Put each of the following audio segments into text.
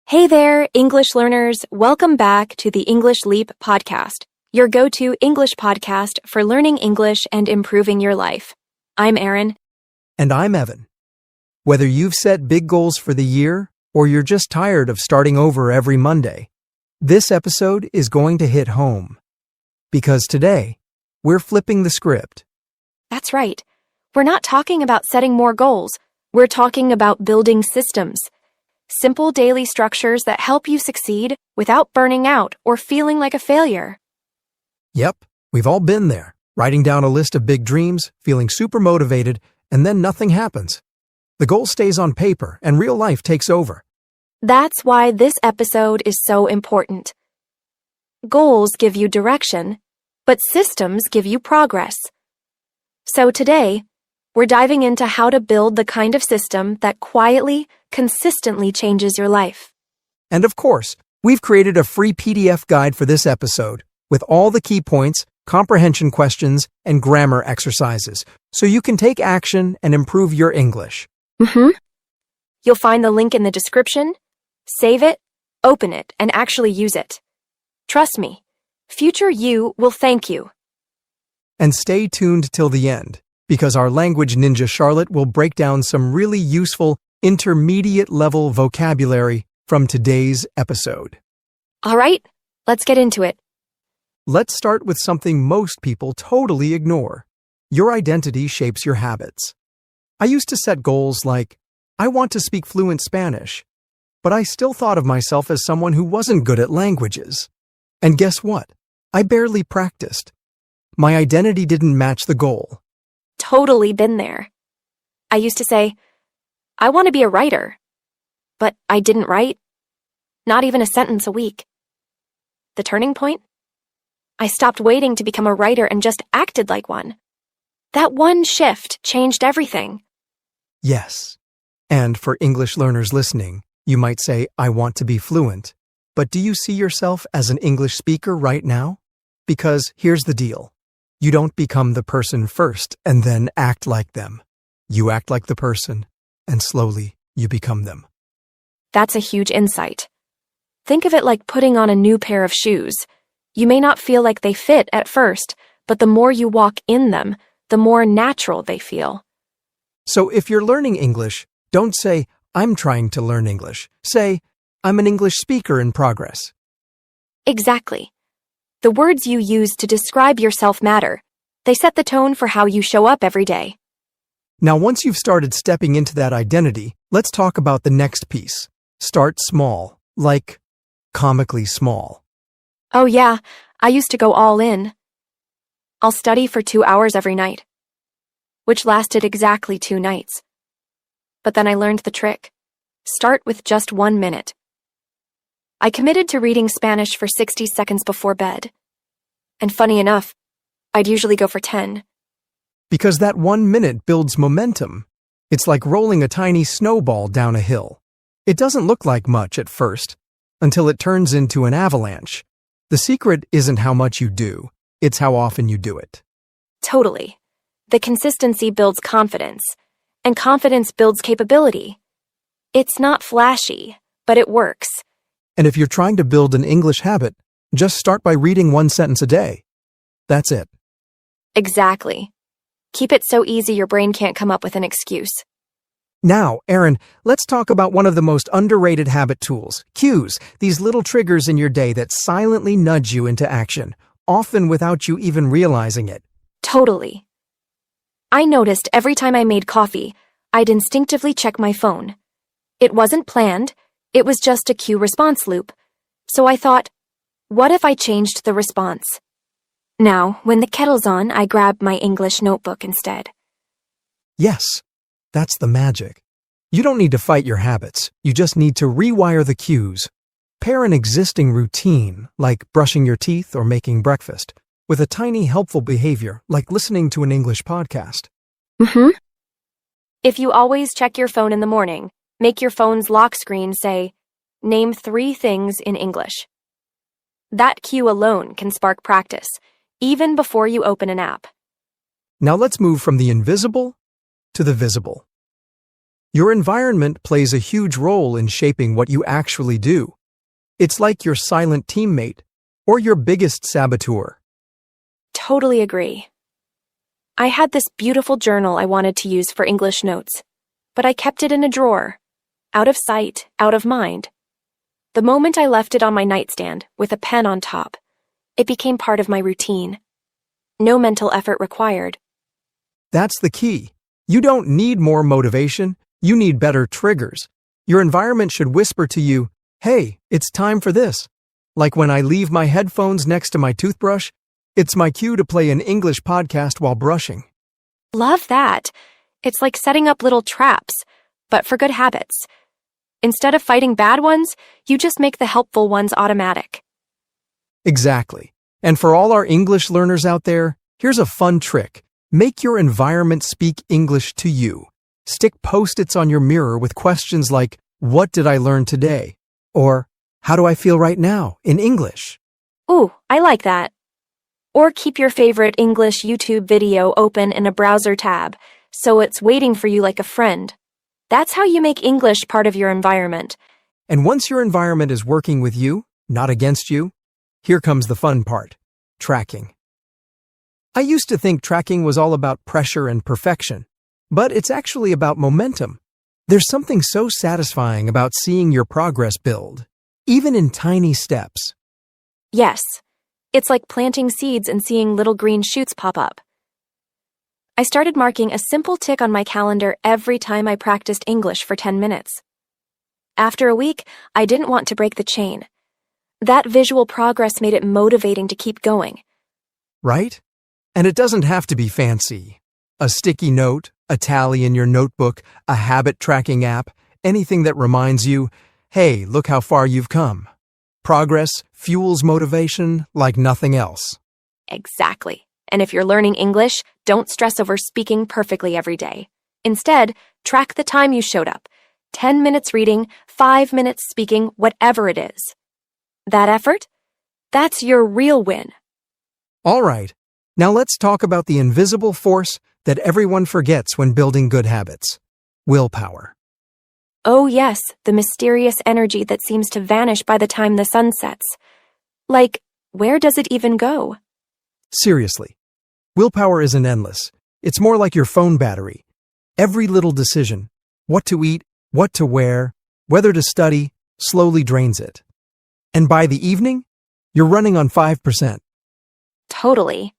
Hey there, English learners. Welcome back to the English Leap podcast, your go-to English podcast for learning English and improving your life. I'm Erin. And I'm Evan. Whether you've set big goals for the year or you're just tired of starting over every Monday, this episode is going to hit home. Because today, we're flipping the script. That's right. We're not talking about setting more goals. We're talking about building systems. Simple daily structures that help you succeed without burning out or feeling like a failure. Yep, we've all been there, writing down a list of big dreams, feeling super motivated, and then nothing happens. The goal stays on paper and real life takes over. That's why this episode is so important. Goals give you direction, but systems give you progress. So today, we're diving into how to build the kind of system that quietly, consistently changes your life. And of course, we've created a free PDF guide for this episode with all the key points, comprehension questions, and grammar exercises, so you can take action and improve your English. You'll find the link in the description. Save it, open it, and actually use it. Trust me, future you will thank you. And stay tuned till the end, because our language ninja Charlotte will break down some really useful intermediate-level vocabulary from today's episode. All right, let's get into it. Let's start with something most people totally ignore. Your identity shapes your habits. I used to set goals like, I want to speak fluent Spanish, but I still thought of myself as someone who wasn't good at languages. And guess what? I barely practiced. My identity didn't match the goal. Totally been there. I used to say, I want to be a writer, but I didn't write. Not even a sentence a week. The turning point? I stopped waiting to become a writer and just acted like one. That one shift changed everything. Yes. And for English learners listening, you might say, I want to be fluent. But do you see yourself as an English speaker right now? Because here's the deal. You don't become the person first and then act like them. You act like the person, and slowly you become them. That's a huge insight. Think of it like putting on a new pair of shoes. You may not feel like they fit at first, but the more you walk in them, the more natural they feel. So if you're learning English, don't say, I'm trying to learn English. Say, I'm an English speaker in progress. Exactly. The words you use to describe yourself matter. They set the tone for how you show up every day. Now, once you've started stepping into that identity, let's talk about the next piece. Start small, like comically small. Oh yeah, I used to go all in. I'll study for 2 hours every night, which lasted exactly 2 nights. But then I learned the trick. Start with just 1 minute. I committed to reading Spanish for 60 seconds before bed. And funny enough, I'd usually go for 10. Because that 1 minute builds momentum. It's like rolling a tiny snowball down a hill. It doesn't look like much at first, until it turns into an avalanche. The secret isn't how much you do, it's how often you do it. Totally. The consistency builds confidence, and confidence builds capability. It's not flashy, but it works. And if you're trying to build an English habit, just start by reading 1 sentence a day. That's it. Exactly. Keep it so easy your brain can't come up with an excuse. Now, Erin, let's talk about one of the most underrated habit tools, cues, these little triggers in your day that silently nudge you into action, often without you even realizing it. Totally. I noticed every time I made coffee, I'd instinctively check my phone. It wasn't planned. It was just a cue response loop. So I thought, what if I changed the response? Now, when the kettle's on, I grab my English notebook instead. Yes, that's the magic. You don't need to fight your habits. You just need to rewire the cues. Pair an existing routine, like brushing your teeth or making breakfast, with a tiny helpful behavior, like listening to an English podcast. If you always check your phone in the morning, make your phone's lock screen say, name 3 things in English. That cue alone can spark practice, even before you open an app. Now let's move from the invisible to the visible. Your environment plays a huge role in shaping what you actually do. It's like your silent teammate or your biggest saboteur. Totally agree. I had this beautiful journal I wanted to use for English notes, but I kept it in a drawer, out of sight, out of mind. The moment I left it on my nightstand, with a pen on top, it became part of my routine. No mental effort required. That's the key. You don't need more motivation, you need better triggers. Your environment should whisper to you, "Hey, it's time for this." Like when I leave my headphones next to my toothbrush, it's my cue to play an English podcast while brushing. Love that. It's like setting up little traps, but for good habits. Instead of fighting bad ones, you just make the helpful ones automatic. Exactly. And for all our English learners out there, here's a fun trick. Make your environment speak English to you. Stick Post-its on your mirror with questions like, "What did I learn today?" Or, "How do I feel right now?" in English. Ooh, I like that. Or keep your favorite English YouTube video open in a browser tab, so it's waiting for you like a friend. That's how you make English part of your environment. And once your environment is working with you, not against you, here comes the fun part: tracking. I used to think tracking was all about pressure and perfection, but it's actually about momentum. There's something so satisfying about seeing your progress build, even in tiny steps. Yes, it's like planting seeds and seeing little green shoots pop up. I started marking a simple tick on my calendar every time I practiced English for 10 minutes. After a week, I didn't want to break the chain. That visual progress made it motivating to keep going. Right? And it doesn't have to be fancy. A sticky note, a tally in your notebook, a habit tracking app, anything that reminds you, "Hey, look how far you've come." Progress fuels motivation like nothing else. Exactly. And if you're learning English, don't stress over speaking perfectly every day. Instead, track the time you showed up. 10 minutes reading, 5 minutes speaking, whatever it is. That effort? That's your real win. All right, now let's talk about the invisible force that everyone forgets when building good habits: willpower. Oh yes, the mysterious energy that seems to vanish by the time the sun sets. Like, where does it even go? Seriously, willpower isn't endless. It's more like your phone battery. Every little decision, what to eat, what to wear, whether to study, slowly drains it. And by the evening, you're running on 5%. Totally.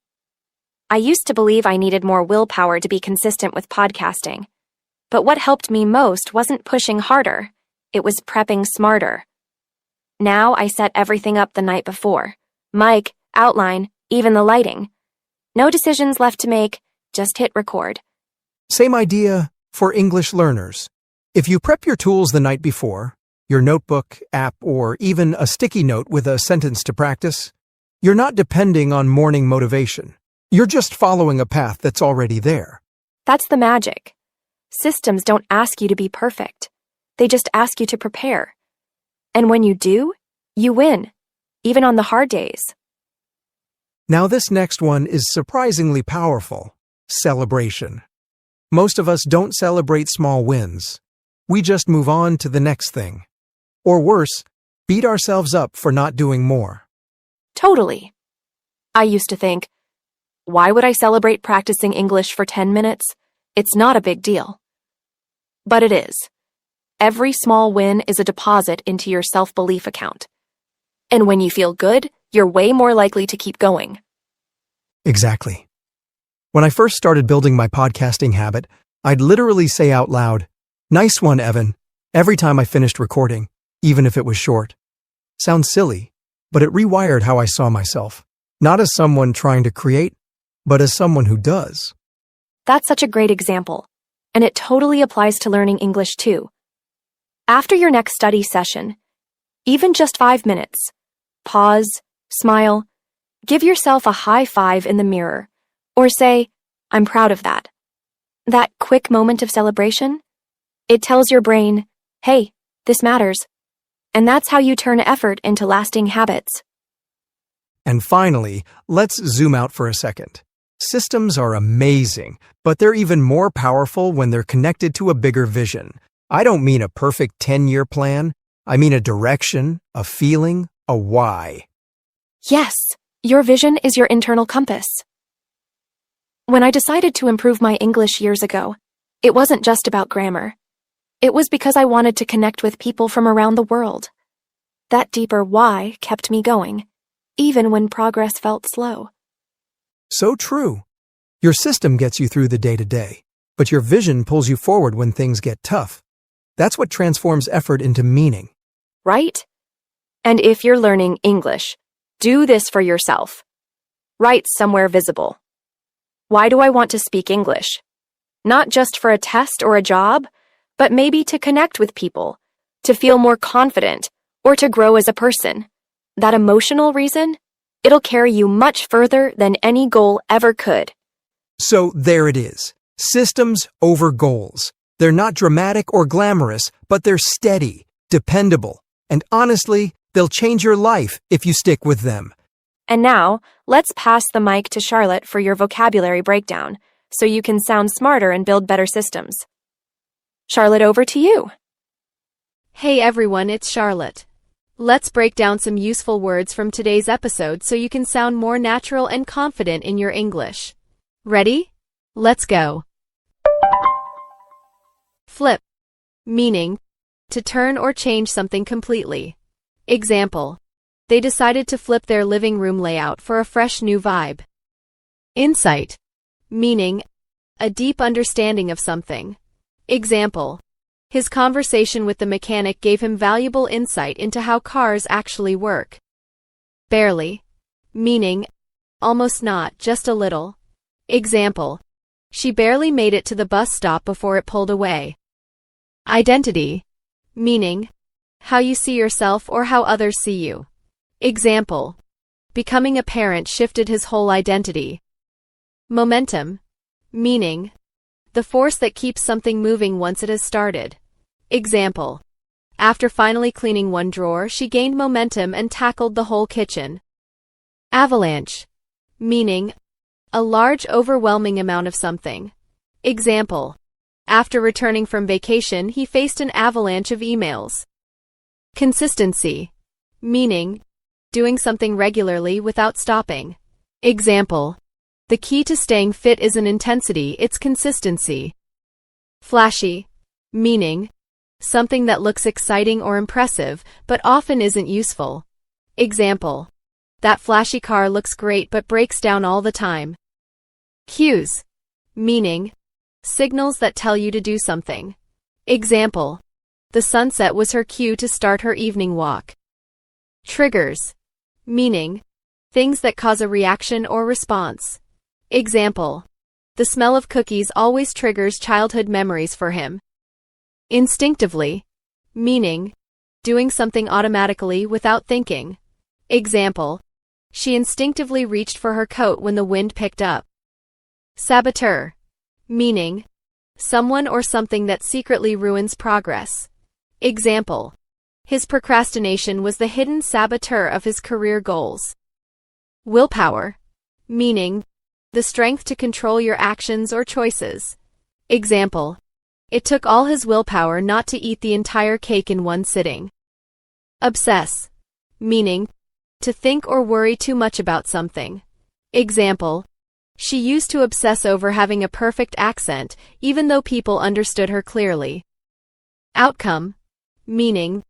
I used to believe I needed more willpower to be consistent with podcasting. But what helped me most wasn't pushing harder, it was prepping smarter. Now I set everything up the night before. Mic, outline, even the lighting. No decisions left to make, just hit record. Same idea for English learners. If you prep your tools the night before, your notebook, app, or even a sticky note with a sentence to practice, you're not depending on morning motivation. You're just following a path that's already there. That's the magic. Systems don't ask you to be perfect. They just ask you to prepare. And when you do, you win, even on the hard days. Now this next one is surprisingly powerful: celebration. Most of us don't celebrate small wins. We just move on to the next thing. Or worse, beat ourselves up for not doing more. Totally. I used to think, why would I celebrate practicing English for 10 minutes? It's not a big deal. But it is. Every small win is a deposit into your self-belief account. And when you feel good, you're way more likely to keep going. Exactly. When I first started building my podcasting habit, I'd literally say out loud, "Nice one, Evan," every time I finished recording, even if it was short. Sounds silly, but it rewired how I saw myself, not as someone trying to create, but as someone who does. That's such a great example, and it totally applies to learning English too. After your next study session, even just 5 minutes, pause, smile, give yourself a high five in the mirror, or say, "I'm proud of that." That quick moment of celebration, it tells your brain, "Hey, this matters." And that's how you turn effort into lasting habits. And finally, let's zoom out for a second. Systems are amazing, but they're even more powerful when they're connected to a bigger vision. I don't mean a perfect 10-year plan. I mean a direction, a feeling, a why. Yes, your vision is your internal compass. When I decided to improve my English years ago, it wasn't just about grammar. It was because I wanted to connect with people from around the world. That deeper why kept me going, even when progress felt slow. So true. Your system gets you through the day-to-day, but your vision pulls you forward when things get tough. That's what transforms effort into meaning. Right? And if you're learning English, do this for yourself. Write somewhere visible. Why do I want to speak English? Not just for a test or a job, but maybe to connect with people, to feel more confident, or to grow as a person. That emotional reason? It'll carry you much further than any goal ever could. So there it is. Systems over goals. They're not dramatic or glamorous, but they're steady, dependable, and honestly, they'll change your life if you stick with them. And now, let's pass the mic to Charlotte for your vocabulary breakdown, so you can sound smarter and build better systems. Charlotte, over to you. Hey everyone, it's Charlotte. Let's break down some useful words from today's episode so you can sound more natural and confident in your English. Ready? Let's go. Flip. Meaning, to turn or change something completely. Example, they decided to flip their living room layout for a fresh new vibe. Insight. Meaning, a deep understanding of something. Example, his conversation with the mechanic gave him valuable insight into how cars actually work. Barely. Meaning, almost not, just a little. Example, she barely made it to the bus stop before it pulled away. Identity. Meaning, how you see yourself or how others see you. Example, becoming a parent shifted his whole identity. Momentum. Meaning, the force that keeps something moving once it has started. Example, after finally cleaning one drawer, she gained momentum and tackled the whole kitchen. Avalanche. Meaning, a large overwhelming amount of something. Example, after returning from vacation, he faced an avalanche of emails. Consistency. Meaning, doing something regularly without stopping. Example, the key to staying fit isn't intensity, it's consistency. Flashy. Meaning, something that looks exciting or impressive, but often isn't useful. Example, that flashy car looks great but breaks down all the time. Cues. Meaning, signals that tell you to do something. Example, the sunset was her cue to start her evening walk. Triggers. Meaning, things that cause a reaction or response. Example, the smell of cookies always triggers childhood memories for him. Instinctively. Meaning, doing something automatically without thinking. Example, she instinctively reached for her coat when the wind picked up. Saboteur. Meaning, someone or something that secretly ruins progress. Example, his procrastination was the hidden saboteur of his career goals. Willpower. Meaning, the strength to control your actions or choices. Example, it took all his willpower not to eat the entire cake in one sitting. Obsess. Meaning, to think or worry too much about something. Example, she used to obsess over having a perfect accent, even though people understood her clearly. Outcome. Meaning,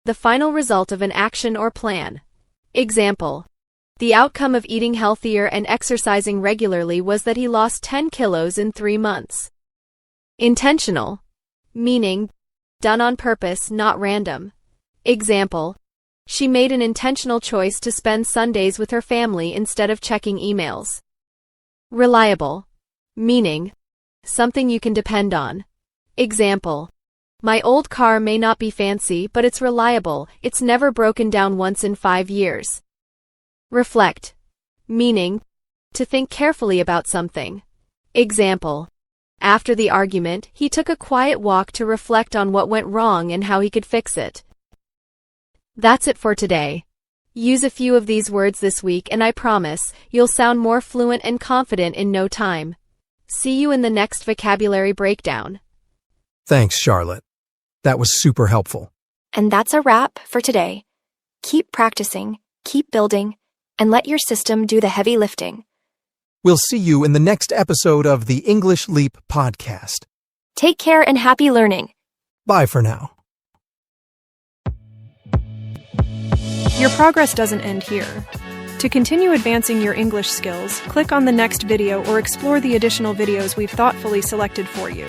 the final result of an action or plan. Example, the outcome of eating healthier and exercising regularly was that he lost 10 kilos in 3 months. Intentional. Meaning, done on purpose, not random. Example, she made an intentional choice to spend Sundays with her family instead of checking emails. Reliable. Meaning, something you can depend on. Example, my old car may not be fancy, but it's reliable, it's never broken down once in 5 years. Reflect. Meaning, to think carefully about something. Example, after the argument, he took a quiet walk to reflect on what went wrong and how he could fix it. That's it for today. Use a few of these words this week and I promise you'll sound more fluent and confident in no time. See you in the next vocabulary breakdown. Thanks, Charlotte. That was super helpful. And that's a wrap for today. Keep practicing, keep building, and let your system do the heavy lifting. We'll see you in the next episode of the English Leap podcast. Take care and happy learning. Bye for now. Your progress doesn't end here. To continue advancing your English skills, click on the next video or explore the additional videos we've thoughtfully selected for you.